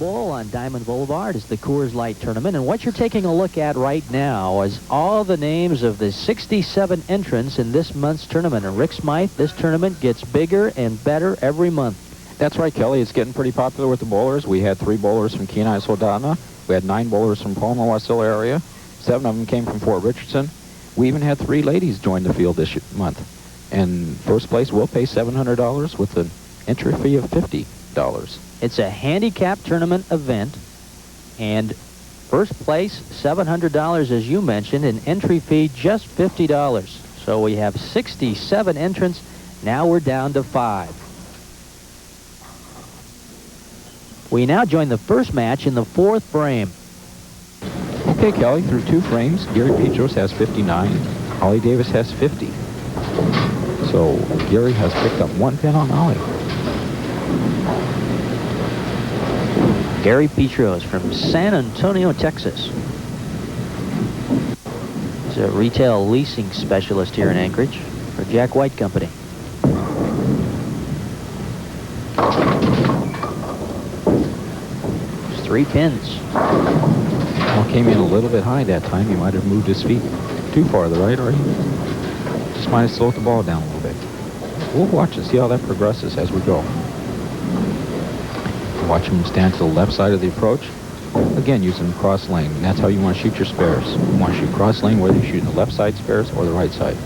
Bowl on Diamond Boulevard is the Coors Light Tournament, and what you're taking a look at right now is all the names of the 67 entrants in this month's tournament. And Rick Smythe, this tournament gets bigger and better every month. That's right, Kelly. It's getting pretty popular with the bowlers. We had 3 bowlers from Kenai, Soldotna. We had 9 bowlers from Palmer, Wasilla area. 7 of them came from Fort Richardson. We even had 3 ladies join the field this month. And first place will pay $700 with an entry fee of $50. It's a handicap tournament event, and first place $700 as you mentioned, and entry fee just $50. So we have 67 entrants. Now we're down to 5. We now join the first match in the 4th frame. Okay, Kelly, through 2 frames, Gary Petros has 59. Ollie Davis has 50. So Gary has picked up 1 pin on Ollie. Gary Petros from San Antonio, Texas. He's a retail leasing specialist here in Anchorage for Jack White Company. There's 3 pins. Well, came in a little bit high that time. He might have moved his feet too far to the right, or he just might have slowed the ball down a little bit. We'll watch and see how that progresses as we go. Watch him stand to the left side of the approach. Again, using cross lane. And that's how you want to shoot your spares. You want to shoot cross lane, whether you're shooting the left side spares or the right side.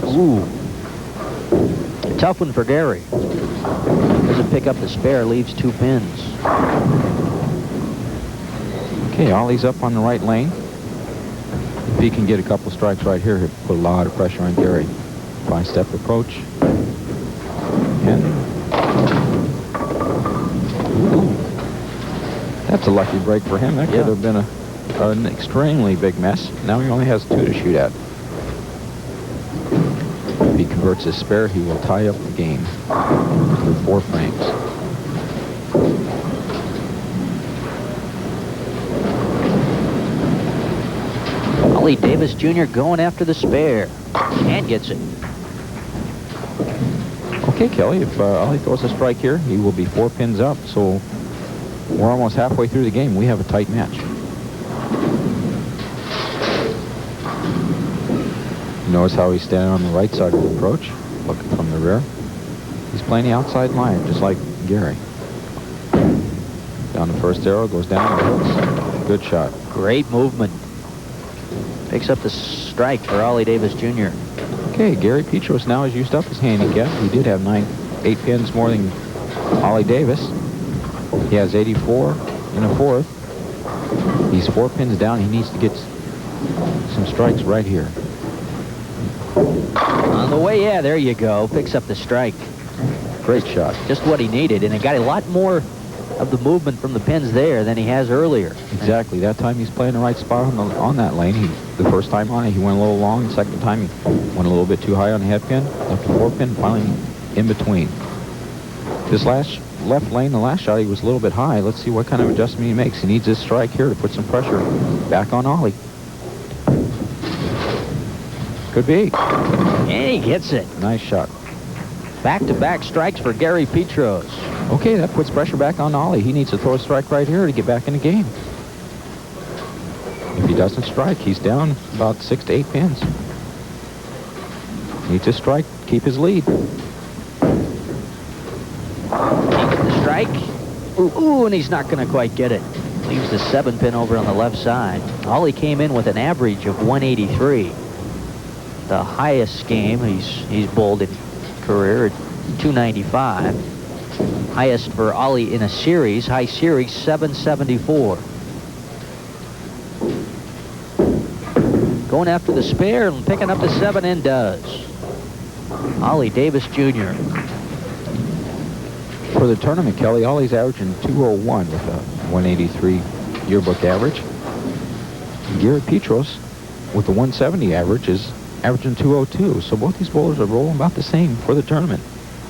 Ooh. Tough one for Gary. Doesn't pick up the spare, leaves 2 pins. Okay, Ollie's up on the right lane. If he can get a couple strikes right here, he'll put a lot of pressure on Gary. 5-step approach. And ooh, that's a lucky break for him. That could have been an extremely big mess. Now he only has 2 to shoot at. If he converts his spare, he will tie up the game through 4 frames. Ollie Davis Jr. going after the spare and gets it. Okay, Kelly, if Ollie throws a strike here, he will be 4 pins up, so we're almost halfway through the game. We have a tight match. Notice how he's standing on the right side of the approach, looking from the rear. He's playing the outside line, just like Gary. Down the first arrow, goes down the hooks. Good shot. Great movement. Picks up the strike for Ollie Davis Jr. Okay, Gary Petros now has used up his handicap. He did have 8 pins more than Ollie Davis. He has 84 in the 4th. He's 4 pins down. He needs to get some strikes right here. On the way, yeah, there you go. Picks up the strike. Great shot. Just what he needed, and it got a lot more of the movement from the pins there than he has earlier. Exactly. That time he's playing the right spot on that lane. The first time on it, he went a little long. The second time, he went a little bit too high on the head pin. Left the 4 pin, finally in between. This last left lane, the last shot, he was a little bit high. Let's see what kind of adjustment he makes. He needs this strike here to put some pressure back on Ollie. Could be. And he gets it. Nice shot. Back-to-back strikes for Gary Petros. Okay, that puts pressure back on Ollie. He needs to throw a strike right here to get back in the game. If he doesn't strike, he's down about 6 to 8 pins. Needs to strike, keep his lead. The strike. Ooh, and he's not going to quite get it. Leaves the 7 pin over on the left side. Ollie came in with an average of 183. The highest game he's bowled in career at 295. Highest for Ollie in a series, high series, 774. Going after the spare and picking up the 7 and does. Ollie Davis Jr. For the tournament, Kelly, Ollie's averaging 201 with a 183 yearbook average. Gary Petros with the 170 average is averaging 202. So both these bowlers are rolling about the same for the tournament.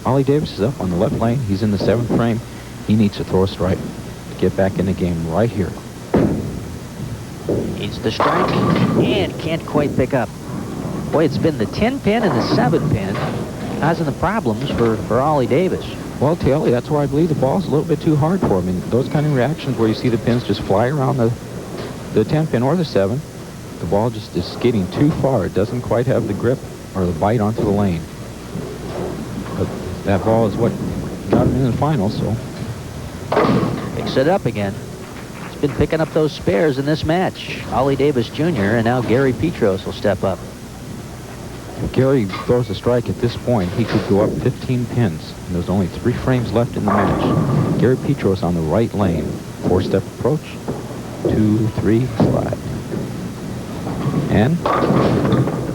Ollie Davis is up on the left lane. He's in the 7th frame. He needs to throw a strike to get back in the game right here. Needs the strike and can't quite pick up. Boy, it's been the 10 pin and the 7 pin causing the problems for Ollie Davis. Well, Teel, that's where I believe the ball's a little bit too hard for him. And those kind of reactions where you see the pins just fly around the 10 pin or the 7, the ball just is skidding too far. It doesn't quite have the grip or the bite onto the lane. But that ball is what got him in the final, so. Picks it up again. He's been picking up those spares in this match. Ollie Davis Jr. and now Gary Petros will step up. If Gary throws a strike at this point, he could go up 15 pins. And there's only 3 frames left in the match. Gary Petros on the right lane. 4-step approach. 2, 3, slide. And?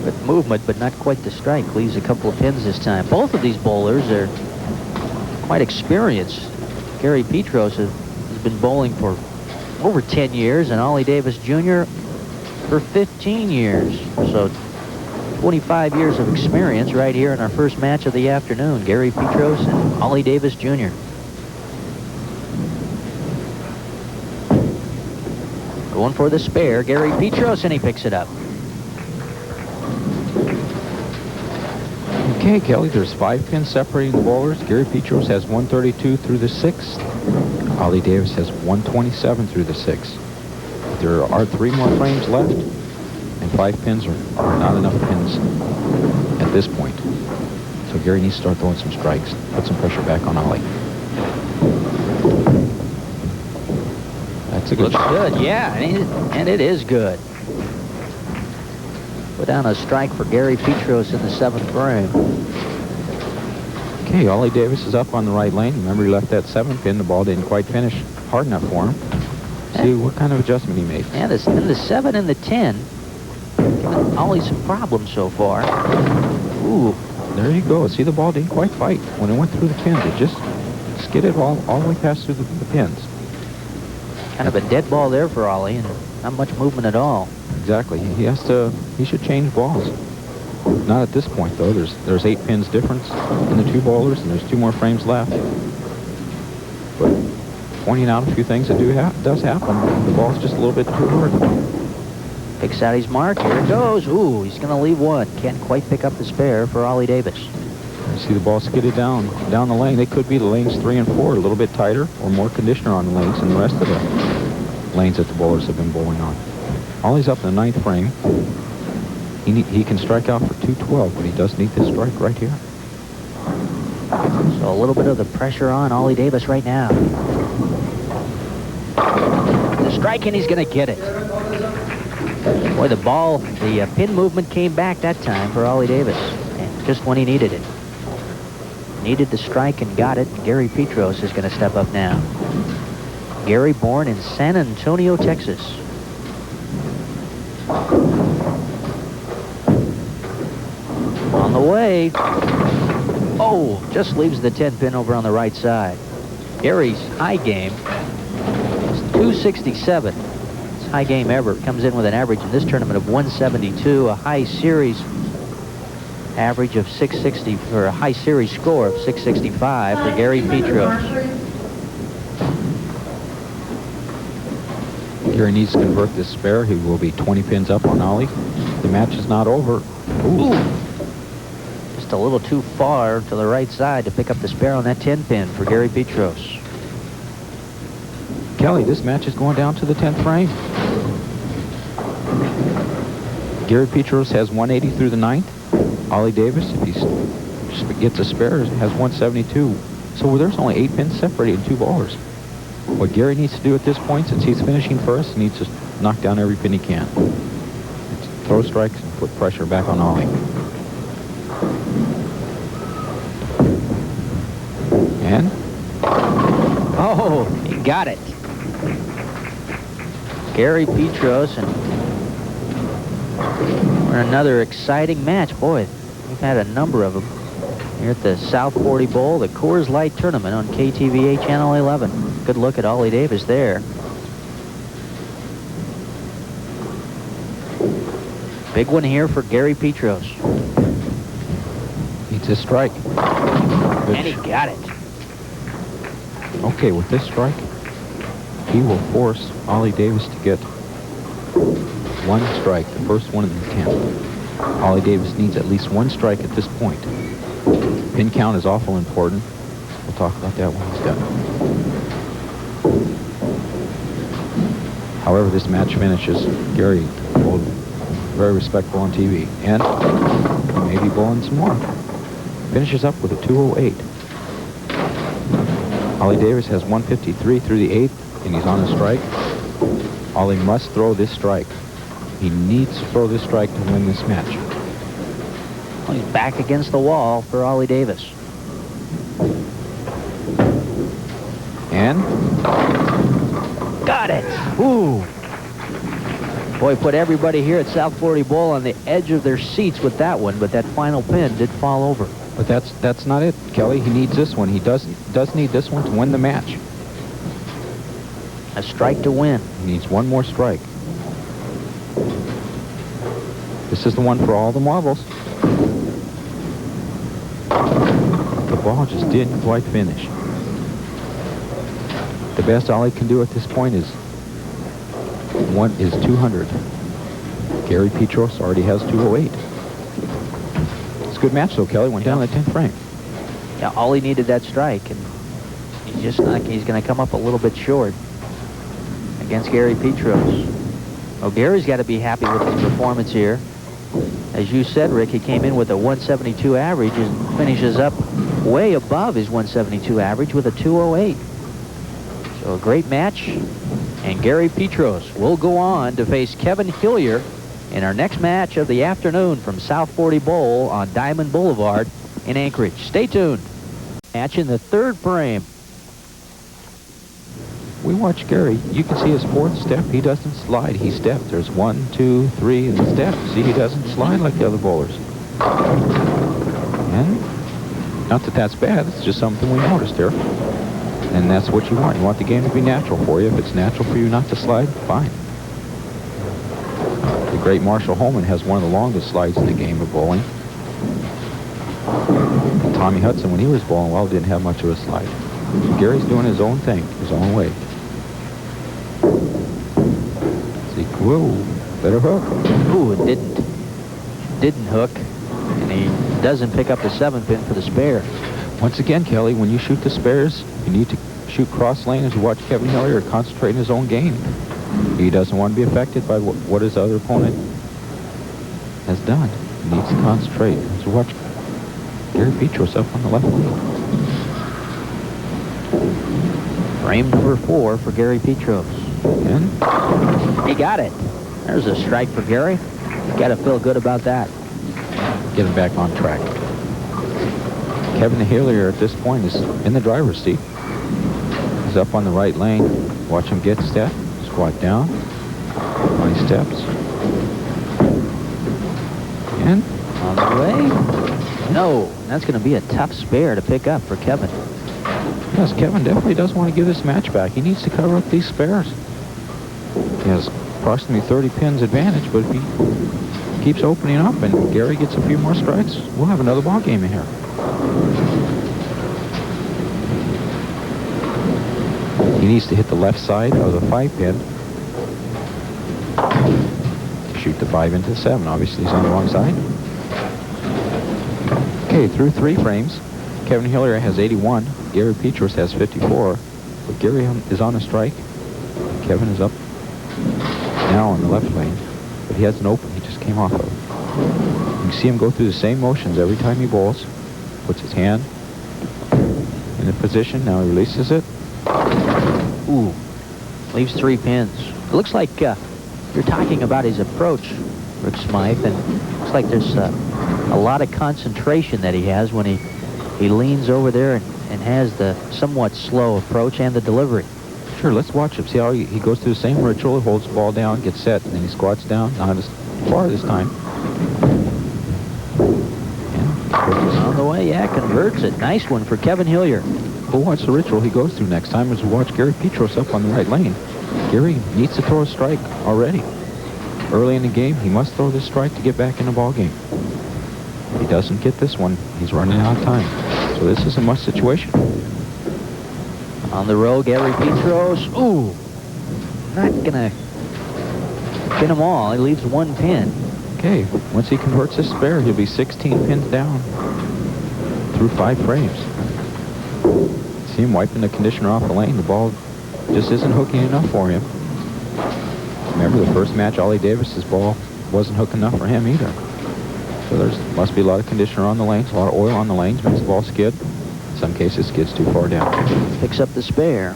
Good movement, but not quite the strike. Leaves a couple of pins this time. Both of these bowlers are quite experienced. Gary Petros has been bowling for over 10 years, and Ollie Davis Jr. for 15 years. So 25 years of experience right here in our first match of the afternoon. Gary Petros and Ollie Davis Jr. Going for the spare, Gary Petros, and he picks it up. Okay, Kelly, there's 5 pins separating the bowlers. Gary Petros has 132 through the 6th. Ollie Davis has 127 through the 6th. There are 3 more frames left, and 5 pins are not enough pins at this point. So Gary needs to start throwing some strikes, put some pressure back on Ollie. That's a good shot. Looks good, yeah, and it is good. Put down a strike for Gary Petros in the 7th frame. Okay, Ollie Davis is up on the right lane. Remember, he left that 7 pin. The ball didn't quite finish hard enough for him. See what kind of adjustment he made. And the 7 and the 10 giving Ollie some problems so far. Ooh. There you go. See, the ball didn't quite fight when it went through the pins. It just skidded all the way past through the pins. Kind of a dead ball there for Ollie, and not much movement at all. Exactly. He should change balls. Not at this point, though. There's 8 pins difference in the 2 bowlers, and there's 2 more frames left. But pointing out a few things that does happen. The ball's just a little bit too hard. Picks out his mark. Here it goes. Ooh, he's going to leave 1. Can't quite pick up the spare for Ollie Davis. You see the ball skidded down the lane. They could be the lanes 3 and 4, a little bit tighter or more conditioner on the lanes than the rest of the lanes that the bowlers have been bowling on. Ollie's up in the 9th frame. He can strike out for 212, but he does need this strike right here. So a little bit of the pressure on Ollie Davis right now. The strike, and he's going to get it. Boy, the pin movement came back that time for Ollie Davis, and just when he needed it. Needed the strike and got it. Gary Petros is going to step up now. Gary, born in San Antonio, Texas. On the way. Oh, just leaves the 10 pin over on the right side. Gary's high game is 267. His high game ever. Comes in with an average in this tournament of 172, a high series average of 660, or a high series score of 665 for Gary Petros. Gary needs to convert this spare. He will be 20 pins up on Ollie. The match is not over. Ooh. Just a little too far to the right side to pick up the spare on that 10 pin for Gary Petros. Kelly, this match is going down to the 10th frame. Gary Petros has 180 through the 9th. Ollie Davis, if he gets a spare, has 172. So there's only 8 pins separating 2 bowlers. What Gary needs to do at this point, since he's finishing first, he needs to knock down every pin he can. Throw strikes and put pressure back on Ollie. And? Oh, he got it. Gary Petros, and we're in another exciting match. Boy, we've had a number of them here at the South 40 Bowl, the Coors Light Tournament on KTVA Channel 11. Good look at Ollie Davis there. Big one here for Gary Petros. Needs a strike. And he got it. Okay, with this strike, he will force Ollie Davis to get 1 strike, the first one in the 10th. Ollie Davis needs at least 1 strike at this point. Pin count is awful important. We'll talk about that when he's done. However, this match finishes. Gary, very respectful on TV. And maybe bowling some more. Finishes up with a 208. Ollie Davis has 153 through the 8th, and he's on a strike. Ollie must throw this strike. He needs to throw this strike to win this match. Well, he's back against the wall for Ollie Davis. And? Got it! Ooh! Boy, put everybody here at South Florida Bowl on the edge of their seats with that one, but that final pin did fall over. But that's not it, Kelly. He needs this one. He does need this one to win the match. A strike to win. He needs one more strike. This is the one for all the marbles. The ball just didn't quite finish. The best Ollie can do at this point is 200. Gary Petros already has 208. It's a good match though, Kelly. Went down the 10th frame. Yeah, Ollie needed that strike, and he's going to come up a little bit short against Gary Petros. Oh, Gary's got to be happy with his performance here. As you said, Rick, he came in with a 172 average and finishes up way above his 172 average with a 208. So a great match, and Gary Petros will go on to face Kevin Hillier in our next match of the afternoon from South 40 Bowl on Diamond Boulevard in Anchorage. Stay tuned. Match in the 3rd frame. We watch Gary. You can see his 4th step. He doesn't slide. He steps. There's 1, 2, 3 in the step. See, he doesn't slide like the other bowlers. And not that that's bad. It's just something we noticed here. And that's what you want. You want the game to be natural for you. If it's natural for you not to slide, fine. The great Marshall Holman has one of the longest slides in the game of bowling. Tommy Hudson, when he was bowling well, didn't have much of a slide. So Gary's doing his own thing, his own way. See, whoa, better hook. Ooh, it didn't hook, and he doesn't pick up the 7 pin for the spare. Once again, Kelly, when you shoot the spares, you need to shoot cross lane as you watch Kevin Hillier concentrate in his own game. He doesn't want to be affected by what his other opponent has done. He needs to concentrate as you watch Gary Petros up on the left lane. Frame number 4 for Gary Petros. And he got it. There's a strike for Gary. Got to feel good about that. get him back on track. Kevin Hillier at this point is in the driver's seat. He's up on the right lane. Watch him get set. Squat down. Nice steps. And on the way. No, that's going to be a tough spare to pick up for Kevin. Yes, Kevin definitely does want to give this match back. He needs to cover up these spares. He has approximately 30 pins advantage, but if he keeps opening up and Gary gets a few more strikes, we'll have another ball game in here. He needs to hit the left side of the 5-pin to shoot the 5 into the 7. Obviously, he's on the wrong side. Okay, through 3 frames, Kevin Hillier has 81. Gary Petros has 54. But Gary is on a strike. Kevin is up now on the left lane. But he has an open he just came off of. You can see him go through the same motions every time he bowls. Puts his hand in a position. Now he releases it. Ooh, leaves 3 pins. It looks like you're talking about his approach, Rick Smythe, and it looks like there's a lot of concentration that he has when he leans over there and has the somewhat slow approach and the delivery. Sure, let's watch him. See how he goes through the same ritual. He holds the ball down, gets set, and then he squats down. Not as far this time. On the way, yeah, converts it. Nice one for Kevin Hillier. We'll watch the ritual he goes through next time as we watch Gary Petros up on the right lane. Gary needs to throw a strike already. Early in the game, he must throw this strike to get back in the ball game. If he doesn't get this one, he's running out of time. So this is a must situation. On the row, Gary Petros. Ooh, not gonna pin them all. He leaves 1 pin. Okay, once he converts this spare, he'll be 16 pins down through 5 frames. see him wiping the conditioner off the lane. The ball just isn't hooking enough for him. Remember the first match, Ollie Davis's ball wasn't hooking enough for him either. So there must be a lot of conditioner on the lanes, a lot of oil on the lanes, makes the ball skid. In some cases, skids too far down. Picks up the spare.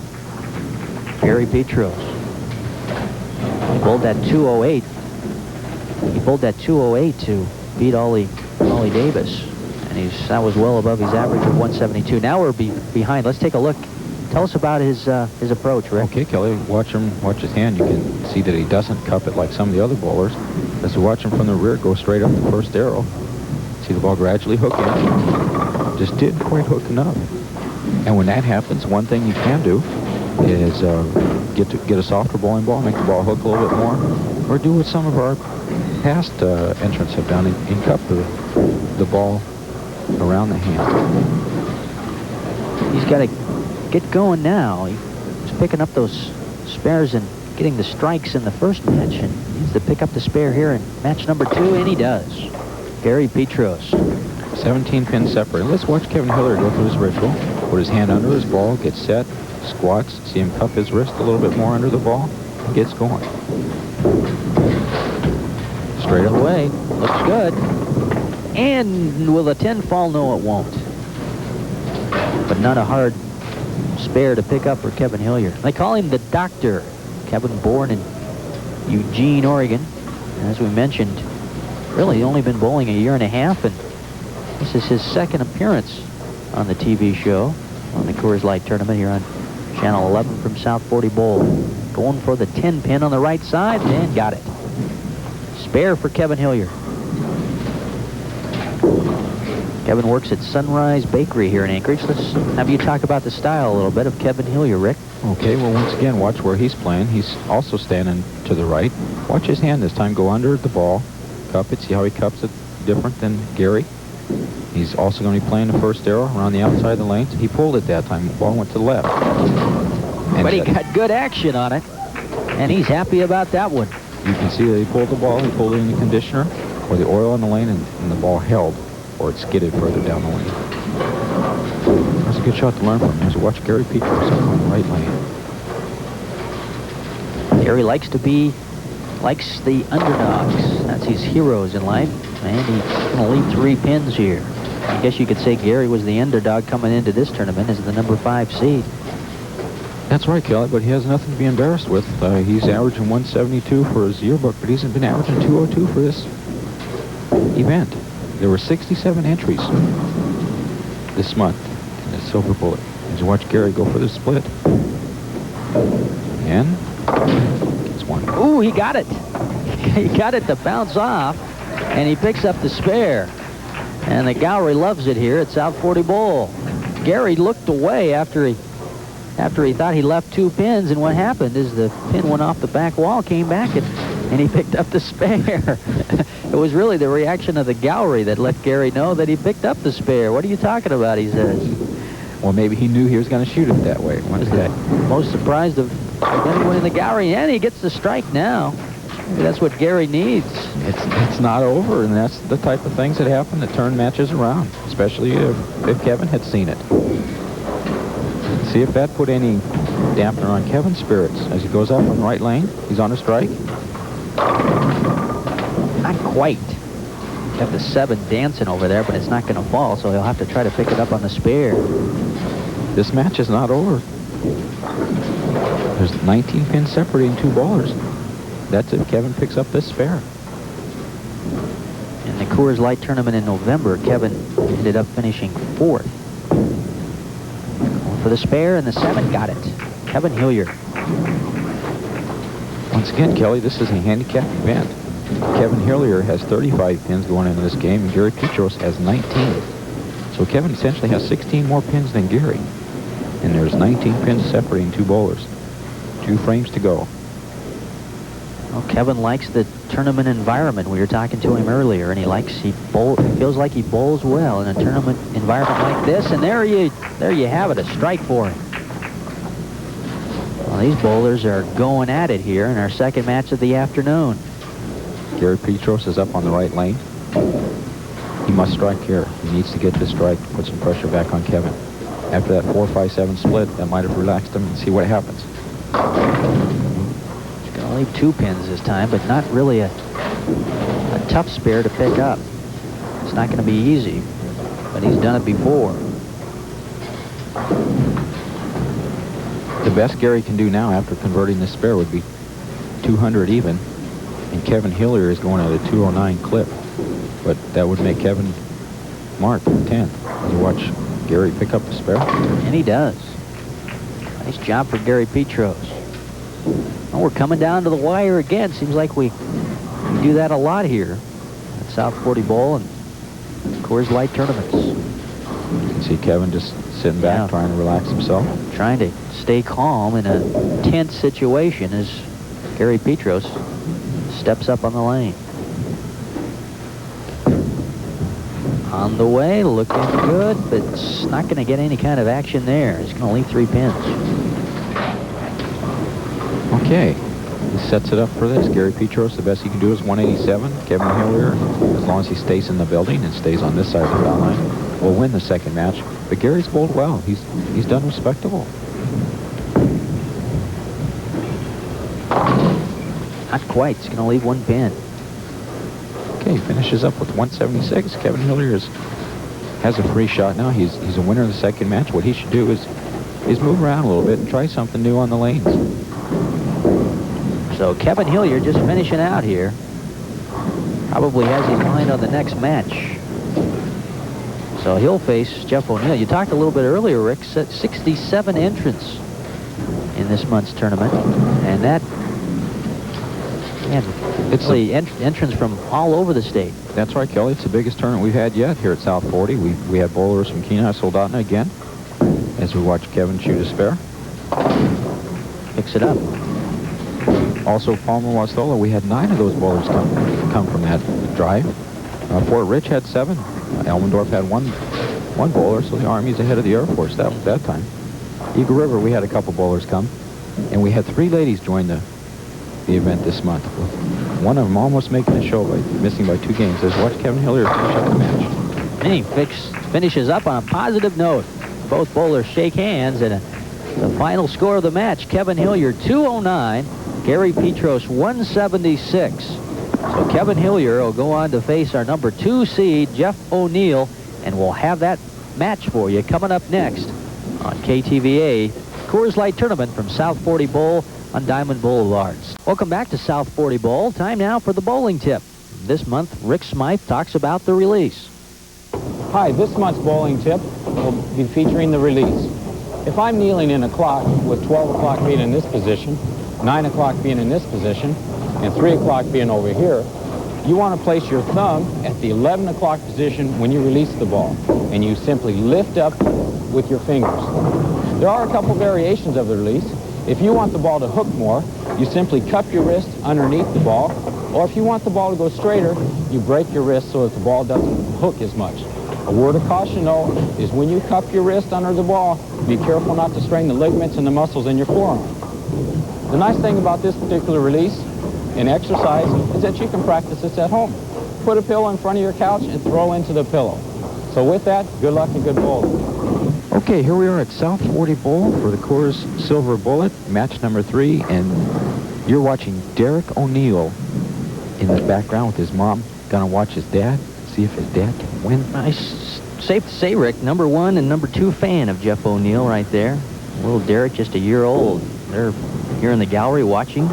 Gary Petros. He bowled that 208. He bowled that 208 to beat Ollie Davis. And that was well above his average of 172. Now we're behind. Let's take a look. Tell us about his approach, Rick. Okay, Kelly, watch his hand. You can see that he doesn't cup it like some of the other bowlers. As you watch him from the rear go straight up the first arrow, see the ball gradually hook in. Just didn't quite hook enough. And when that happens, one thing you can do is get a softer bowling ball, make the ball hook a little bit more, or do what some of our past entrants have done and cup the ball around the hand. He's got to get going now. He's picking up those spares and getting the strikes in the first match, and needs to pick up the spare here in match number 2, and he does. Gary Petros. 17 pins separate. Let's watch Kevin Hillier go through his ritual. Put his hand under his ball, get set, squats, see him cup his wrist a little bit more under the ball, and gets going. Straight up away. Looks good. And will the 10 fall? No, it won't. But not a hard spare to pick up for Kevin Hillier. They call him the Doctor. Kevin, born in Eugene, Oregon. And as we mentioned, really only been bowling a year and a half, and this is his second appearance on the TV show on the Coors Light Tournament here on Channel 11 from South 40 Bowl. Going for the 10 pin on the right side, and got it. Spare for Kevin Hillier. Kevin works at Sunrise Bakery here in Anchorage. Let's have you talk about the style a little bit of Kevin Hillier, Rick. Okay, well, once again, watch where he's playing. He's also standing to the right. Watch his hand this time go under the ball, cup it, see how he cups it different than Gary. He's also going to be playing the first arrow around the outside of the lanes. He pulled it that time. The ball went to the left. But he got good action on it, and he's happy about that one. You can see that he pulled the ball. He pulled it in the conditioner, or the oil on the lane, and the ball held, or it skidded further down the lane. That's a good shot to learn from. As you watch Gary Petros on the right lane. Gary likes the underdogs. That's his heroes in life. And he's going to lead 3 pins here. I guess you could say Gary was the underdog coming into this tournament as the number 5 seed. That's right, Kelly, but he has nothing to be embarrassed with. He's averaging 172 for his yearbook, but he's been averaging 202 for this event. There were 67 entries this month in the Silver Bullet. As you watch Gary go for the split. And gets one. Ooh, he got it. He got it to bounce off, and he picks up the spare. And the gallery loves it here at South 40 Bowl. Gary looked away after he thought he left 2 pins, and what happened is the pin went off the back wall, came back, and he picked up the spare. It was really the reaction of the gallery that let Gary know that he picked up the spare. What are you talking about, he says. Well, maybe he knew he was going to shoot it that way. Most surprised of anyone in the gallery, and he gets the strike now. Maybe that's what Gary needs. It's not over, and that's the type of things that happen that turn matches around, especially if Kevin had seen it. See if that put any dampener on Kevin's spirits as he goes up on the right lane. He's on a strike. Not quite. Got the 7 dancing over there, but it's not going to fall, so he'll have to try to pick it up on the spare. This match is not over. There's 19 pins separating 2 bowlers. That's if Kevin picks up this spare. In the Coors Light Tournament in November, Kevin ended up finishing 4th. Going for the spare, and the 7 got it. Kevin Hillier. Once again, Kelly, this is a handicap event. Kevin Hillier has 35 pins going into this game, and Gary Petros has 19. So Kevin essentially has 16 more pins than Gary. And there's 19 pins separating 2 bowlers. 2 frames to go. Well, Kevin likes the tournament environment. We were talking to him earlier, and he feels like he bowls well in a tournament environment like this. And there you have it, a strike for him. Well, these bowlers are going at it here in our second match of the afternoon. Gary Petros is up on the right lane. He must strike here. He needs to get this strike to put some pressure back on Kevin. after that 4-5-7 split, that might have relaxed him, and see what happens. He's going to leave 2 pins this time, but not really a tough spare to pick up. It's not going to be easy, but he's done it before. The best Gary can do now after converting this spare would be 200 even, and Kevin Hillier is going at a 209 clip, but that would make Kevin mark 10th. As you watch Gary pick up the spare. And he does. Nice job for Gary Petros. Well, we're coming down to the wire again. Seems like we do that a lot here at South 40 Bowl and Coors Light tournaments. You can see Kevin just sitting back, trying to relax himself. Trying to stay calm in a tense situation as Gary Petros steps up on the lane. On the way, looking good, but it's not going to get any kind of action there. He's going to leave 3 pins. Okay, he sets it up for this. Gary Petros, the best he can do is 187. Kevin Hillier, as long as he stays in the building and stays on this side of the foul line, will win the second match. But Gary's bowled well. He's done respectable. Not quite. He's going to leave 1 pin. Okay, finishes up with 176. Kevin Hillier has a free shot now. He's a winner of the second match. What he should do is move around a little bit and try something new on the lanes. So Kevin Hillier just finishing out here. Probably has his mind on the next match. So he'll face Jeff O'Neill. You talked a little bit earlier, Rick, 67 entrants in this month's tournament. And that, man, it's really entrants from all over the state. That's right, Kelly. It's the biggest tournament we've had yet here at South 40. We had bowlers from Kenai, Soldotna again, as we watch Kevin shoot a spare. Picks it up. Also, Palmer Wastola, we had 9 of those bowlers come from that drive. Fort Rich had 7. Elmendorf had one bowler, so the Army's ahead of the Air Force that time. Eagle River, we had a couple bowlers come, and we had 3 ladies join the event this month. One of them almost making the show by missing by 2 games. Let's watch Kevin Hillier finish up the match. And he finishes up on a positive note. Both bowlers shake hands, and the final score of the match, Kevin Hillier 209, Gary Petros 176. So Kevin Hillier will go on to face our number 2 seed, Jeff O'Neill, and we'll have that match for you coming up next on KTVA Coors Light Tournament from South 40 Bowl on Diamond Boulevard. Welcome back to South 40 Bowl. Time now for the bowling tip. This month, Rick Smythe talks about the release. Hi, this month's bowling tip will be featuring the release. If I'm kneeling in a clock with 12 o'clock being in this position, 9 o'clock being in this position, and 3 o'clock being over here, you want to place your thumb at the 11 o'clock position when you release the ball, and you simply lift up with your fingers. There are a couple variations of the release. If you want the ball to hook more, you simply cup your wrist underneath the ball, or if you want the ball to go straighter, you break your wrist so that the ball doesn't hook as much. A word of caution, though, is when you cup your wrist under the ball, be careful not to strain the ligaments and the muscles in your forearm. The nice thing about this particular release in exercise is that you can practice this at home. Put a pillow in front of your couch and throw into the pillow. So with that, good luck and good bowling. Okay, here we are at South 40 Bowl for the Coors Silver Bullet, match number 3, and you're watching Derek O'Neill in the background with his mom. Gonna watch his dad, see if his dad can win. Nice. Safe to say, Rick, number 1 and number 2 fan of Jeff O'Neill right there. Little Derek, just a year old. They're here in the gallery watching.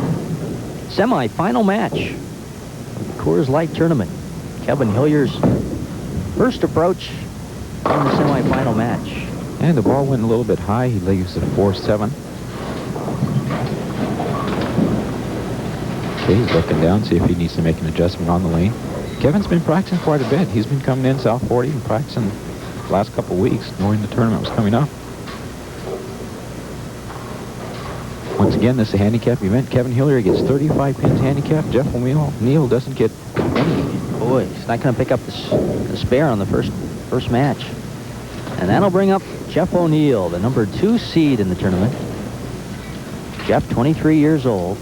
Semi-final match of the Coors Light Tournament. Kevin Hillier's first approach in the semi-final match. And the ball went a little bit high. He leaves it 4-7. Okay, he's looking down, see if he needs to make an adjustment on the lane. Kevin's been practicing quite a bit. He's been coming in South 40 and practicing the last couple of weeks, knowing the tournament was coming up. Once again, this is a handicap event. Kevin Hillier gets 35 pins handicap. Jeff O'Neill doesn't get any. Boy, he's not going to pick up the spare on the first match. And that'll bring up Jeff O'Neill, the number 2 seed in the tournament. Jeff, 23 years old.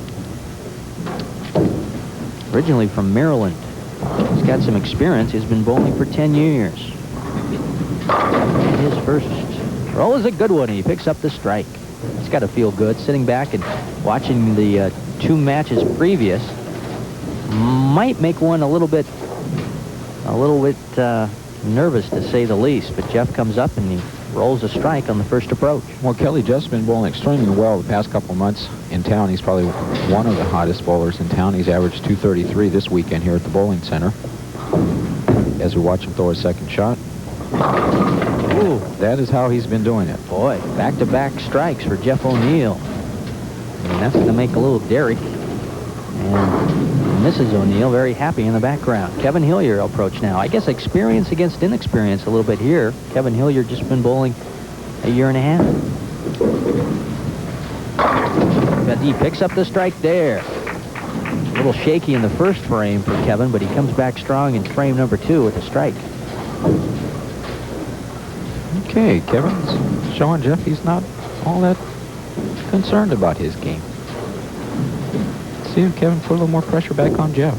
Originally from Maryland. He's got some experience. He's been bowling for 10 years. And his first Roll is a good one. He picks up the strike. It's got to feel good. Sitting back and watching the 2 matches previous might make one a little bit nervous, to say the least. But Jeff comes up and he rolls a strike on the first approach. Well, Kelly, Jeff's been bowling extremely well the past couple months in town. He's probably one of the hottest bowlers in town. He's averaged 233 this weekend here at the bowling center. As we watch him throw his second shot. Ooh, that is how he's been doing it. Boy, back-to-back strikes for Jeff O'Neill. And that's going to make a little Derek. And Mrs. O'Neill very happy in the background. Kevin Hillier approach now. I guess experience against inexperience a little bit here. Kevin Hillier just been bowling a year and a half. But he picks up the strike there. A little shaky in the first frame for Kevin, but he comes back strong in frame number 2 with a strike. Okay, Kevin's showing Jeff he's not all that concerned about his game. See if Kevin put a little more pressure back on Jeff.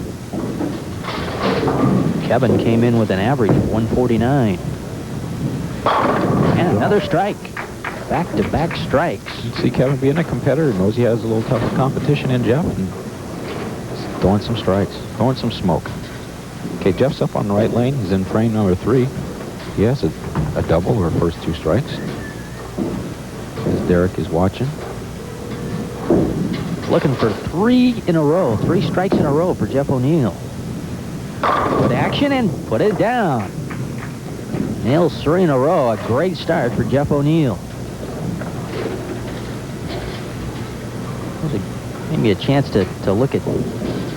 Kevin came in with an average of 149. And another strike. Back-to-back strikes. You see Kevin being a competitor, knows he has a little tougher competition in Jeff, and throwing some strikes, throwing some smoke. Okay, Jeff's up on the right lane. He's in frame number 3. He has a double or first 2 strikes. As Derek is watching. Looking for 3 in a row, 3 strikes in a row for Jeff O'Neill. Good action and put it down. Nails 3 in a row. A great start for Jeff O'Neill. Maybe a chance to look at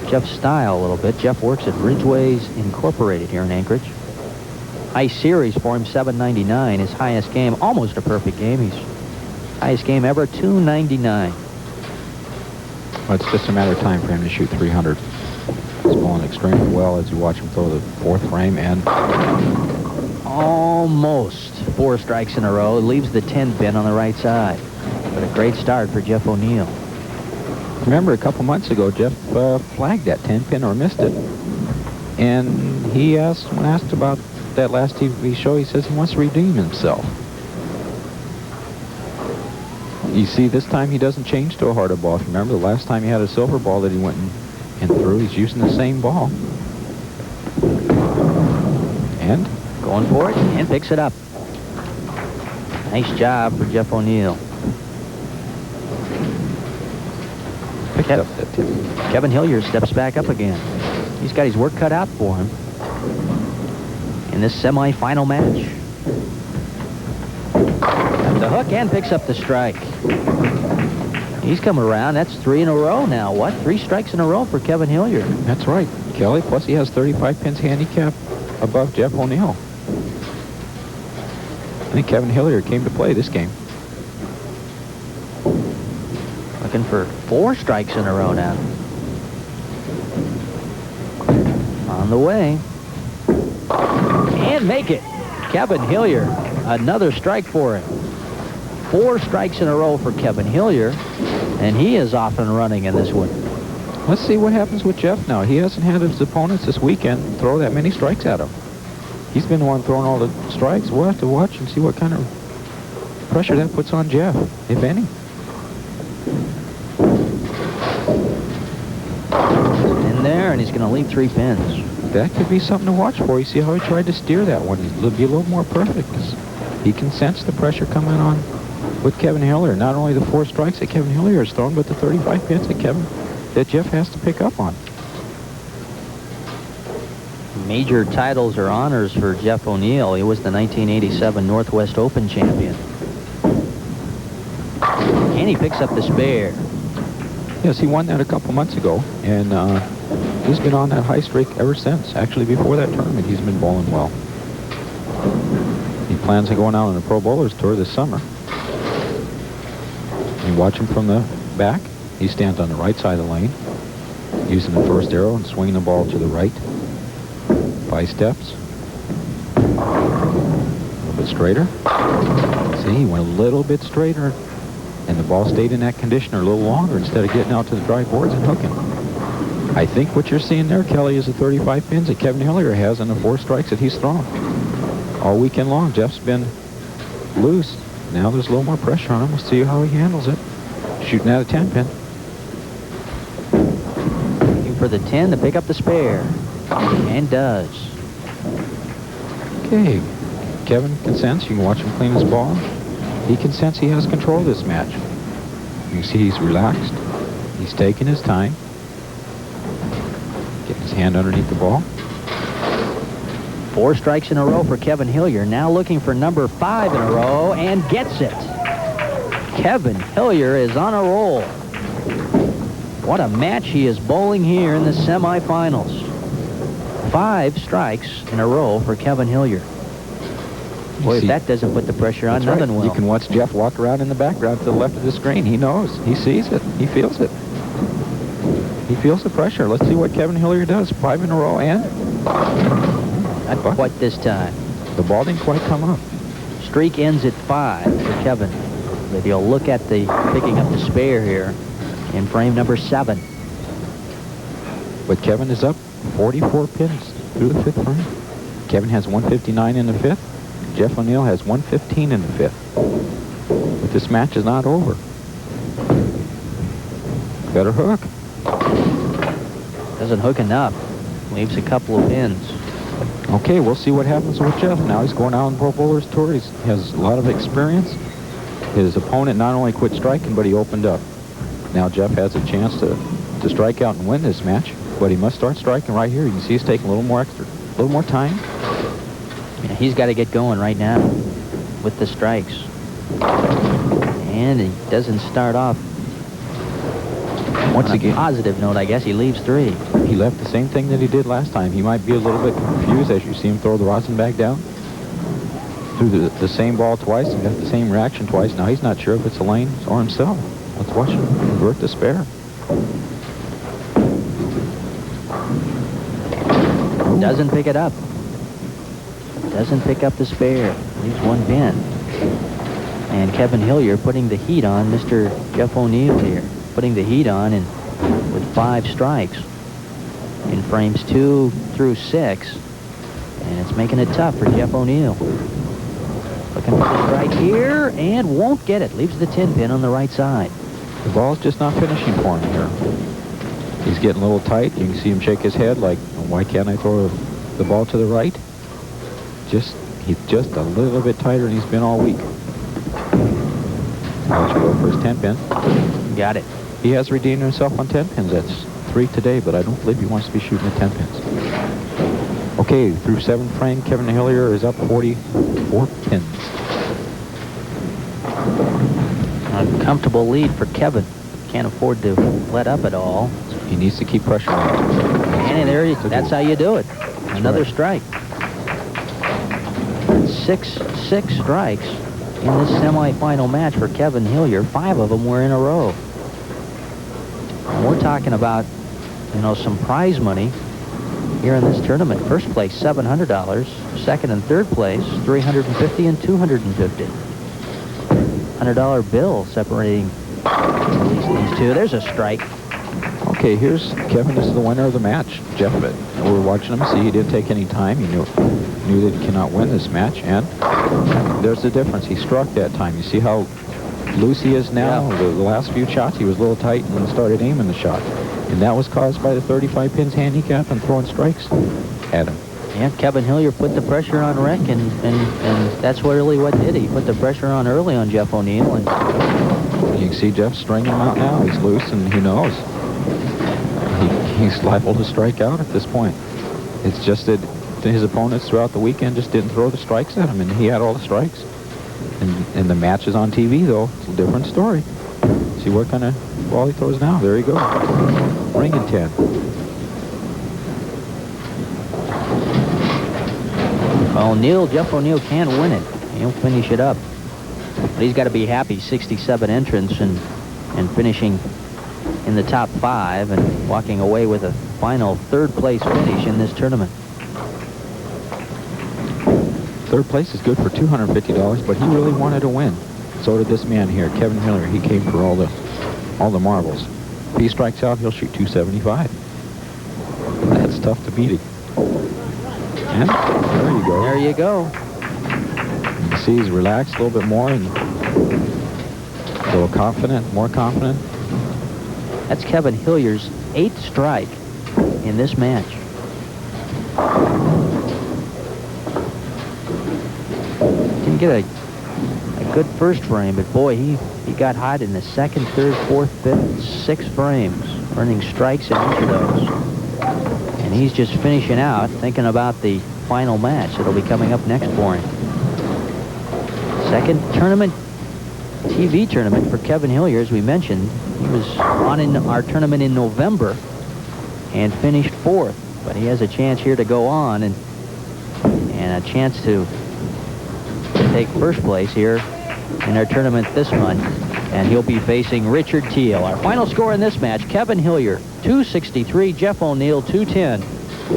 Jeff's style a little bit. Jeff works at Ridgeways Incorporated here in Anchorage. High series for him, 799. His highest game, almost a perfect game. His highest game ever, 299. Well, it's just a matter of time for him to shoot 300. He's bowling extremely well as you watch him throw the 4th frame, and almost 4 strikes in a row. Leaves the 10 pin on the right side. But a great start for Jeff O'Neill. Remember, a couple months ago, Jeff flagged that 10 pin or missed it. And he when asked about that last TV show, he says he wants to redeem himself. You see, this time he doesn't change to a harder ball. If you remember, the last time he had a silver ball that he went and threw, he's using the same ball. And going for it and picks it up. Nice job for Jeff O'Neill. Kevin Hillier steps back up again. He's got his work cut out for him in this semi-final match. At the hook and picks up the strike. He's come around. That's 3 in a row now. What? 3 strikes in a row for Kevin Hillier. That's right, Kelly. Plus he has 35 pins handicap above Jeff O'Neill. I think Kevin Hillier came to play this game. Looking for 4 strikes in a row now. On the way. And make it. Kevin Hillier. Another strike for him. 4 strikes in a row for Kevin Hillier. And he is off and running in this one. Let's see what happens with Jeff now. He hasn't had his opponents this weekend throw that many strikes at him. He's been the one throwing all the strikes. We'll have to watch and see what kind of pressure that puts on Jeff, if any. In there, and he's going to leave 3 pins. That could be something to watch for. You see how he tried to steer that one. He'll be a little more perfect. He can sense the pressure coming on with Kevin Hillier. Not only the 4 strikes that Kevin Hillier has thrown, but the 35 pins that Jeff has to pick up on. Major titles or honors for Jeff O'Neill. He was the 1987 Northwest Open champion. And he picks up the spare. Yes, he won that a couple months ago, and he's been on that high streak ever since. Actually, before that tournament, he's been bowling well. He plans on going out on the Pro Bowlers Tour this summer. You watch him from the back. He stands on the right side of the lane, using the first arrow and swinging the ball to the right. 5 steps. A little bit straighter. See, he went a little bit straighter, and the ball stayed in that conditioner a little longer instead of getting out to the dry boards and hooking. I think what you're seeing there, Kelly, is the 35 pins that Kevin Hillier has and the 4 strikes that he's thrown. All weekend long, Jeff's been loose Now there's a little more pressure on him. We'll see how he handles it. Shooting at a 10 pin. Looking for the 10 to pick up the spare. And does. Okay. Kevin consents. You can watch him clean his ball. He consents he has control of this match. You see he's relaxed. He's taking his time. Getting his hand underneath the ball. 4 strikes in a row for Kevin Hillier. Now looking for number 5 in a row and gets it. Kevin Hillier is on a roll. What a match he is bowling here in the semifinals. 5 strikes in a row for Kevin Hillier. Boy, if that doesn't put the pressure on, nothing will. You can watch Jeff walk around in the background to the left of the screen. He knows. He sees it. He feels it. He feels the pressure. Let's see what Kevin Hillier does. 5 in a row and... Not quite this time. The ball didn't quite come up. Streak ends at 5 for Kevin. But he'll look at the picking up the spare here in frame number 7. But Kevin is up 44 pins through the 5th frame. Kevin has 159 in the 5th. Jeff O'Neill has 115 in the 5th. But this match is not over. Better hook. Doesn't hook enough. Leaves a couple of pins. Okay, we'll see what happens with Jeff. Now he's going out on the Pro Bowlers Tour. He has a lot of experience. His opponent not only quit striking, but he opened up. Now Jeff has a chance to strike out and win this match, but he must start striking right here. You can see he's taking a little more time. Yeah, he's got to get going right now with the strikes. And he doesn't start off once again. Positive note, I guess. He leaves 3. He left the same thing that he did last time. He might be a little bit confused as you see him throw the rosin bag down. Threw the same ball twice and got the same reaction twice. Now he's not sure if it's the lane or himself. Let's watch him convert the spare. Doesn't pick it up. Doesn't pick up the spare. Leaves 1 pin. And Kevin Hillier putting the heat on Mr. Jeff O'Neill here. Putting the heat on and with 5 strikes in frames 2 through 6. And it's making it tough for Jeff O'Neill. Looking for the strike here and won't get it. Leaves the 10 pin on the right side. The ball's just not finishing for him here. He's getting a little tight. You can see him shake his head like, why can't I throw the ball to the right? He's just a little bit tighter than he's been all week. Watch him go for his 10 pin. Got it. He has redeemed himself on 10 pins. That's 3 today, but I don't believe he wants to be shooting at 10 pins. Okay, through 7th frame, Kevin Hillier is up 44 pins. A comfortable lead for Kevin. Can't afford to let up at all. He needs to keep pressure on him. And there, that's how you do it. Another strike. 6 strikes in this semifinal match for Kevin Hillier. 5 of them were in a row. And we're talking about, some prize money here in this tournament. First place, $700. Second and third place, $350 and $250. $100 bill separating these two. There's a strike. Okay, here's Kevin. This is the winner of the match. Jeff, we're watching him. See, he didn't take any time. He knew that he cannot win this match, and there's the difference. He struck that time. You see how loose he is now? Yeah. The last few shots, he was a little tight and started aiming the shot. And that was caused by the 35 pins handicap and throwing strikes at him. Yeah, Kevin Hillier put the pressure on Rick, and that's really what did it. He put the pressure on early on Jeff O'Neill. And you can see Jeff stringing him out now. He's loose, and he knows. He's liable to strike out at this point. It's just that his opponents throughout the weekend just didn't throw the strikes at him, and he had all the strikes. And the match is on TV, though. It's a different story. See what kind of ball he throws now. There you go. Ringing 10. Jeff O'Neill can't win it. He'll finish it up. But he's got to be happy. 67 entrants and finishing in the top 5 and walking away with a final 3rd place finish in this tournament. 3rd place is good for $250, but he really wanted to win. So did this man here, Kevin Hillier. He came for all the marbles. If he strikes out, he'll shoot 275. That's tough to beat him. And there you go. There you go. You can see he's relaxed a little bit more, and A little confident, more confident. That's Kevin Hillier's 8th strike in this match. Didn't get a good first frame, but boy, he got hot in the 2nd, 3rd, 4th, 5th, 6th frames, earning strikes in each of those. And he's just finishing out, thinking about the final match that'll be coming up next for him. 2nd tournament, TV tournament for Kevin Hillier, as we mentioned. He was on in our tournament in November and finished 4th, but he has a chance here to go on and a chance to take first place here in our tournament this month, and he'll be facing Richard Teel. Our final score in this match, Kevin Hillier 263, Jeff O'Neill 210.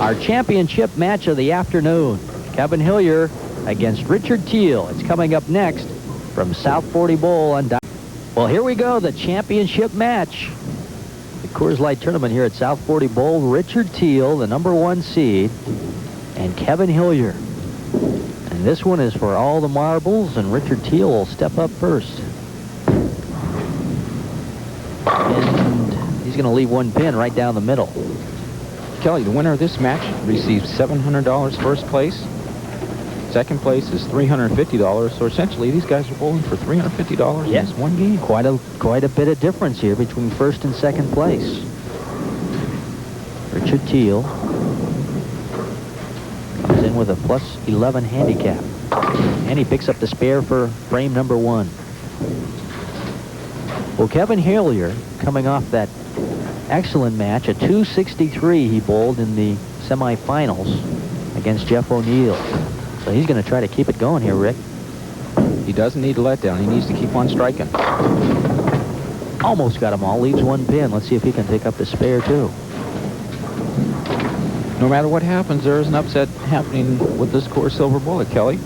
Our championship match of the afternoon, Kevin Hillier against Richard Teel. It's coming up next from South 40 Bowl on. Well, here we go, the championship match. The Coors Light tournament here at South 40 Bowl. Richard Teel, the #1 seed, and Kevin Hillier. And this one is for all the marbles, and Richard Teel will step up first. And he's going to leave one pin right down the middle. Kelly, the winner of this match receives $700 first place. Second place is $350. So essentially, these guys are bowling for $350 in this one game. Quite a bit of difference here between first and second place. Richard Teel comes in with a +11 handicap, and he picks up the spare for frame #1. Well, Kevin Hillier, coming off that excellent match, a 263 he bowled in the semifinals against Jeff O'Neill. So he's going to try to keep it going here, Rick. He doesn't need a letdown. He needs to keep on striking. Almost got him all. Leaves one pin. Let's see if he can pick up the spare, too. No matter what happens, there is an upset happening with this Coors Silver Bullet, Kelly.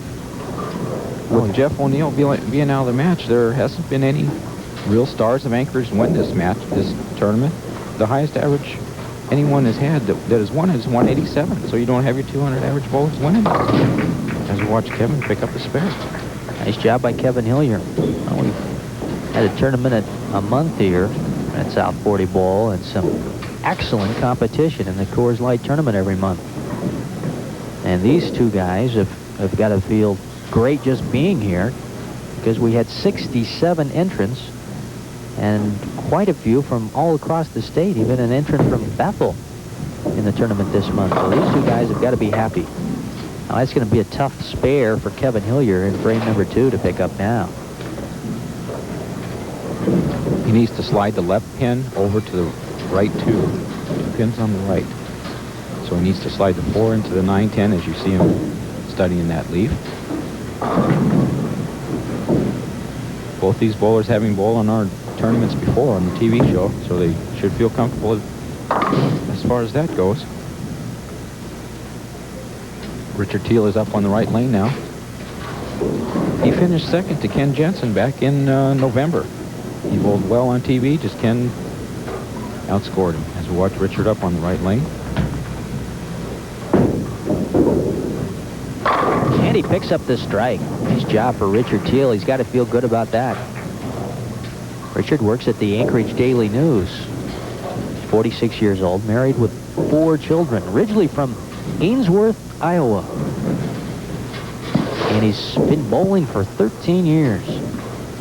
With Jeff O'Neill being out of the match, there hasn't been any real stars of anchors win this match, this tournament. The highest average anyone has had that has won is 187, so you don't have your 200 average bowlers winning. As we watch Kevin pick up the spare. Nice job by Kevin Hillier. Well, we've had a tournament a month here at South 40 Bowl, and some excellent competition in the Coors Light tournament every month. And these two guys have got to feel great just being here, because we had 67 entrants and quite a few from all across the state, even an entrant from Bethel in the tournament this month. So these two guys have got to be happy. Now that's going to be a tough spare for Kevin Hillier in frame #2 to pick up now. He needs to slide the left pin over to the right two pins on the right. So he needs to slide the 4 into the 9-10 as you see him studying that leaf. Both these bowlers having bowled on our tournaments before on the TV show, so they should feel comfortable as far as that goes. Richard Teel is up on the right lane now. He finished second to Ken Jensen back in November. He bowled well on TV, just Ken outscored him. As we watch Richard up on the right lane. And he picks up the strike. Nice job for Richard Teel. He's got to feel good about that. Richard works at the Anchorage Daily News. He's 46 years old, married with 4 children, originally from Ainsworth, Iowa. And he's been bowling for 13 years.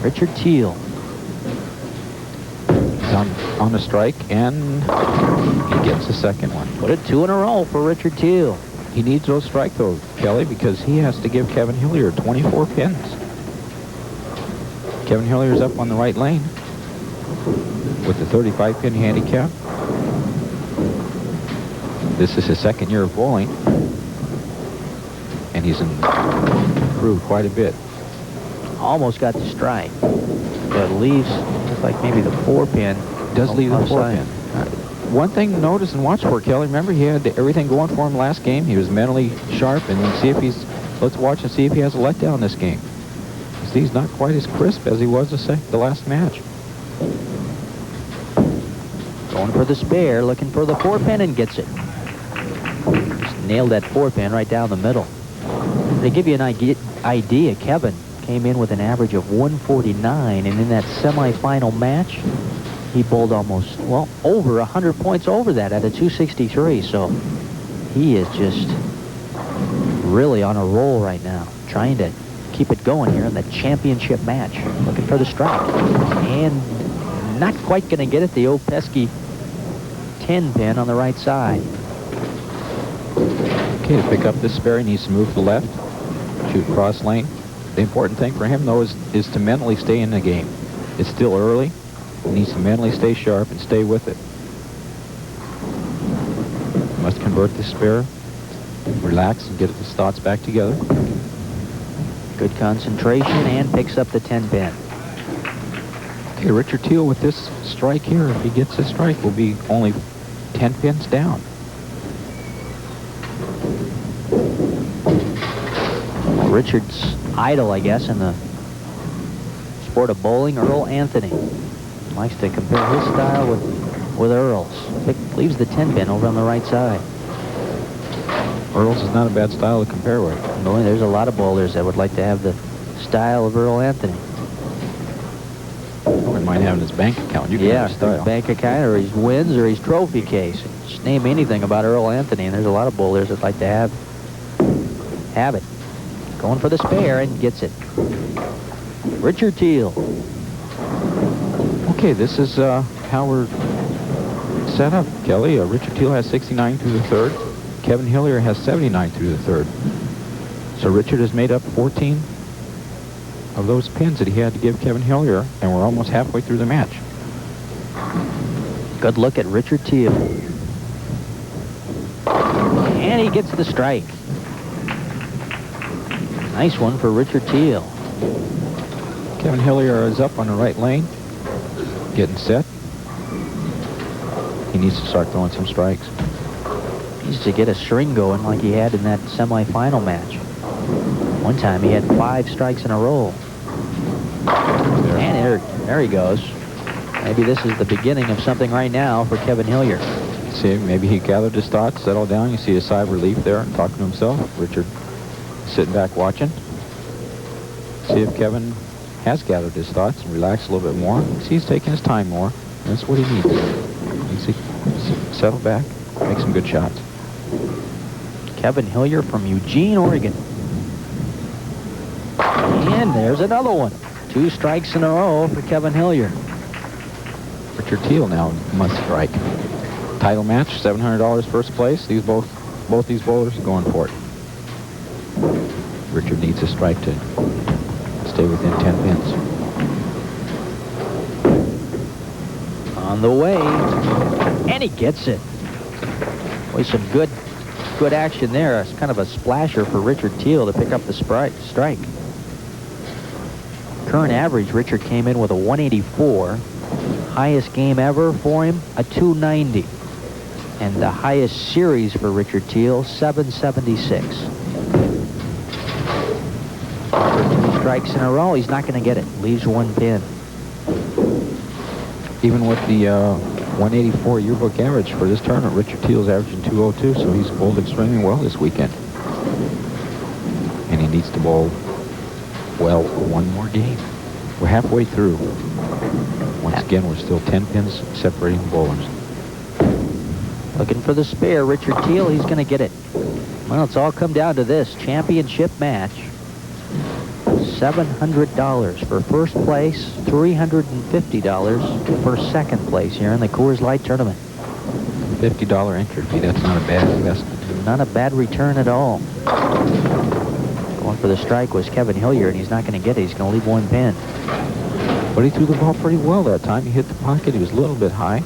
Richard Teel. He's on a strike, and he gets the second one. Put it 2 in a row for Richard Teel. He needs those strike, though, Kelly, because he has to give Kevin Hillier 24 pins. Kevin Hillier's up on the right lane with the 35-pin handicap. This is his second year of bowling, and he's improved quite a bit. Almost got the strike, but leaves, looks like maybe the 4-pin. Does leave the 4-pin. One thing to notice and watch for, Kelly, remember he had everything going for him last game. He was mentally sharp, and then see if let's watch and see if he has a letdown this game. He's not quite as crisp as he was the last match. Going for the spare, looking for the 4-pin, and gets it. Just nailed that 4-pin right down the middle. To give you an idea, Kevin came in with an average of 149, and in that semifinal match, he bowled almost, well, over 100 points over that at a 263. So he is just really on a roll right now, trying to keep it going here in the championship match. Looking for the strike, and not quite going to get it. The old pesky 10 pin on the right side. Okay, to pick up this spare, he needs to move to the left, shoot cross lane. The important thing for him, though, is to mentally stay in the game. It's still early. He needs to mentally stay sharp and stay with it. Must convert this spare, relax, and get his thoughts back together. Good concentration, and picks up the 10 pin. Okay, Richard Teel with this strike here, if he gets this strike, will be only 10 pins down. Well, Richard's idol, I guess, in the sport of bowling, Earl Anthony. Likes to compare his style with Earl's. Leaves the 10 pin over on the right side. Earl's is not a bad style to compare with. Boy, there's a lot of bowlers that would like to have the style of Earl Anthony. Or he might have in his bank account. You can have his style. His bank account, or his wins, or his trophy case. Just name anything about Earl Anthony, and there's a lot of bowlers that like to have it. Going for the spare, and gets it. Richard Teel. Okay, this is how we're set up, Kelly. Richard Teel has 69 through the third. Kevin Hillier has 79 through the third. So Richard has made up 14 of those pins that he had to give Kevin Hillier, and we're almost halfway through the match. Good look at Richard Teel. And he gets the strike. Nice one for Richard Teel. Kevin Hillier is up on the right lane, getting set. He needs to start throwing some strikes. He needs to get a string going like he had in that semifinal match. One time he had 5 strikes in a row. And there he goes. Maybe this is the beginning of something right now for Kevin Hillier. See, maybe he gathered his thoughts, settled down. You see a sigh of relief there and talking to himself. Richard sitting back watching. See if Kevin has gathered his thoughts and relaxed a little bit more. See, he's taking his time more. That's what he needs. He needs to settle back, make some good shots. Kevin Hillier from Eugene, Oregon. And there's another one. 2 strikes in a row for Kevin Hillier. Richard Teel now must strike. Title match, $700 first place. Both these bowlers are going for it. Richard needs a strike to stay within 10 pins. On the way, and he gets it. Boy, some good action there. It's kind of a splasher for Richard Teel to pick up the strike. Current average, Richard came in with a 184. Highest game ever for him, a 290. And the highest series for Richard Teel, 776. 2 strikes in a row, he's not going to get it. Leaves 1 pin. Even with the 184 yearbook average for this tournament, Richard Teel's averaging 202, so he's bowled extremely well this weekend. And he needs to bowl well 1 more game. We're halfway through. Once again, we're still 10 pins separating the bowlers. Looking for the spare, Richard Teel, he's going to get it. Well, it's all come down to this championship match. $700 for first place, $350 for second place here in the Coors Light Tournament. $50 entry fee, that's not a bad investment. Not a bad return at all. Going for the strike was Kevin Hillier, and he's not going to get it. He's going to leave 1 pin. But he threw the ball pretty well that time. He hit the pocket. He was a little bit high.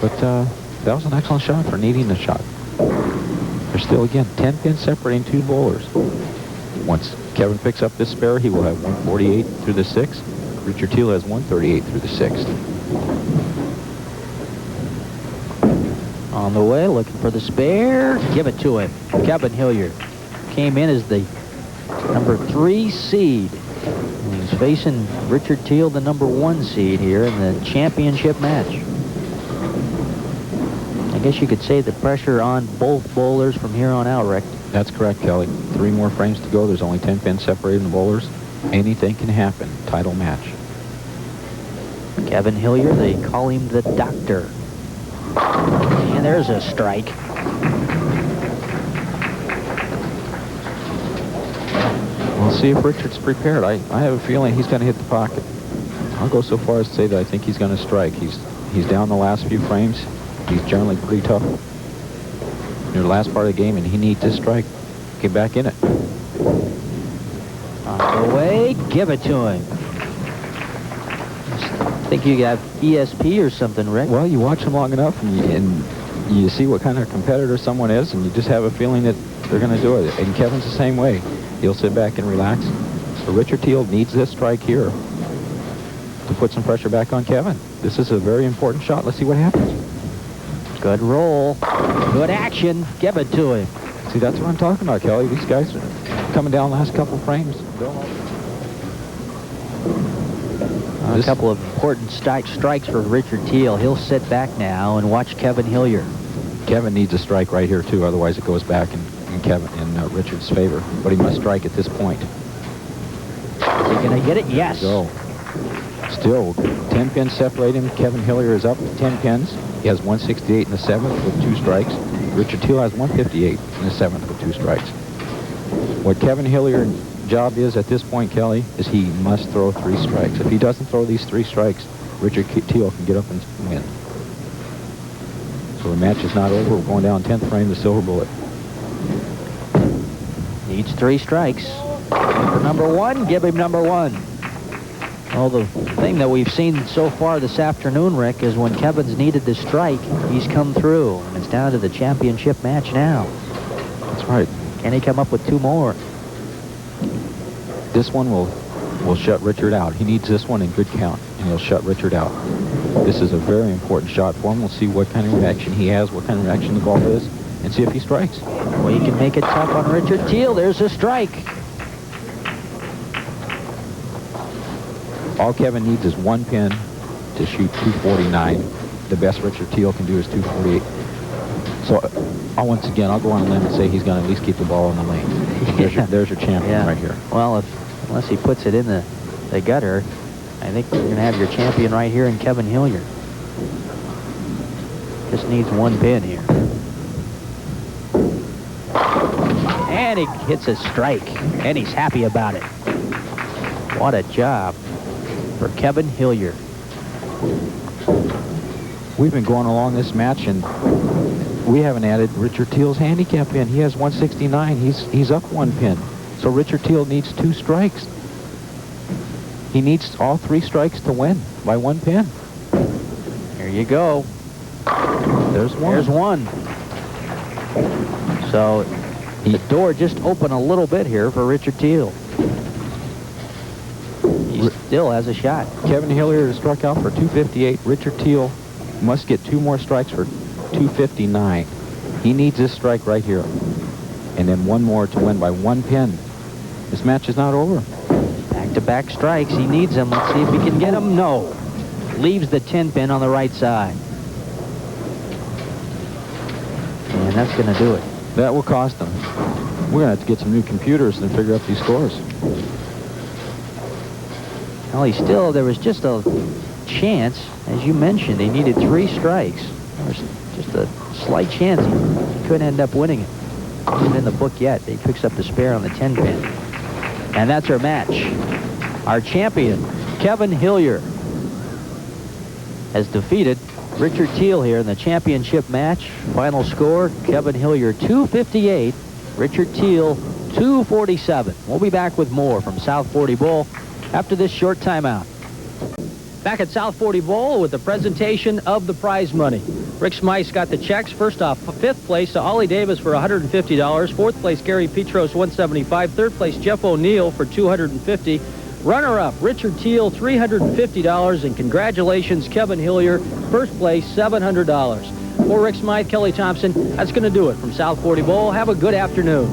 But that was an excellent shot for needing the shot. There's still, again, 10 pins separating 2 bowlers. Once Kevin picks up this spare, he will have 148 through the 6th. Richard Teel has 138 through the 6th. On the way, looking for the spare. Give it to him. Kevin Hillier came in as the number 3 seed. And he's facing Richard Teel, the number 1 seed here in the championship match. I guess you could say the pressure on both bowlers from here on out, Rick. That's correct, Kelly. 3 more frames to go. There's only 10 pins separating the bowlers. Anything can happen. Title match. Kevin Hillier, they call him the doctor. And there's a strike. We'll see if Richard's prepared. I have a feeling he's going to hit the pocket. I'll go so far as to say that I think he's going to strike. He's down the last few frames. He's generally pretty tough near the last part of the game, and he needs to strike. Get back in it. On the way, give it to him. I think you got ESP or something, Rick. Well, you watch him long enough, and you see what kind of competitor someone is, and you just have a feeling that they're going to do it. And Kevin's the same way. He'll sit back and relax. But Richard Teel needs this strike here to put some pressure back on Kevin. This is a very important shot. Let's see what happens. Good roll. Good action. Give it to him. See, that's what I'm talking about, Kelly. These guys are coming down last couple frames. A couple of important strikes for Richard Teel. He'll sit back now and watch Kevin Hillier. Kevin needs a strike right here, too. Otherwise, it goes back in Richard's favor. But he must strike at this point. Is he going to get it? Yes. Go. Still, 10 pins separate him. Kevin Hillier is up 10 pins. He has 168 in the 7th with 2 strikes. Richard Teel has 158 in the 7th with 2 strikes. What Kevin Hillier's job is at this point, Kelly, is he must throw 3 strikes. If he doesn't throw these 3 strikes, Richard Teel can get up and win. So the match is not over. We're going down 10th frame, the silver bullet. Needs 3 strikes. For number 1, give him number 1. Well, the thing that we've seen so far this afternoon, Rick, is when Kevin's needed the strike, he's come through. And it's down to the championship match now. That's right. Can he come up with 2 more? This one will shut Richard out. He needs this one in good count, and he'll shut Richard out. This is a very important shot for him. We'll see what kind of reaction he has, what kind of reaction the ball is, and see if he strikes. Well, he can make it tough on Richard Teel. There's a strike. All Kevin needs is 1 pin to shoot 249. The best Richard Teel can do is 248. So, once again, I'll go on a limb and say he's going to at least keep the ball in the lane. There's your champion right here. Well, unless he puts it in the gutter, I think you're going to have your champion right here in Kevin Hillier. Just needs 1 pin here. And he hits a strike, and he's happy about it. What a job for Kevin Hillier. We've been going along this match, and we haven't added Richard Teel's handicap in. He has 169. He's up 1 pin. So Richard Teel needs 2 strikes. He needs all 3 strikes to win by 1 pin. There you go. There's 1. There's 1. So the door just opened a little bit here for Richard Teel. He still has a shot. Kevin Hillier struck out for 258. Richard Teel must get 2 more strikes for 259. He needs this strike right here. And then 1 more to win by 1 pin. This match is not over. Back-to-back strikes. He needs them. Let's see if he can get them. No. Leaves the 10 pin on the right side. And that's going to do it. That will cost them. We're going to have to get some new computers and figure out these scores. Well, there was just a chance, as you mentioned, they needed 3 strikes. There was just a slight chance he couldn't end up winning it. Isn't in the book yet. He picks up the spare on the 10 pin. And that's our match. Our champion, Kevin Hillier, has defeated Richard Teel here in the championship match. Final score, Kevin Hillier 258, Richard Teel 247. We'll be back with more from South 40 Bowl after this short timeout. Back at South 40 Bowl with the presentation of the prize money. Rick Smyce got the checks. First off, 5th place to Ollie Davis for $150. 4th place, Gary Petros, $175. 3rd place, Jeff O'Neill for $250. Runner-up, Richard Teel, $350. And congratulations, Kevin Hillier, 1st place, $700. For Rick Smythe, Kelly Thompson, that's going to do it from South 40 Bowl. Have a good afternoon.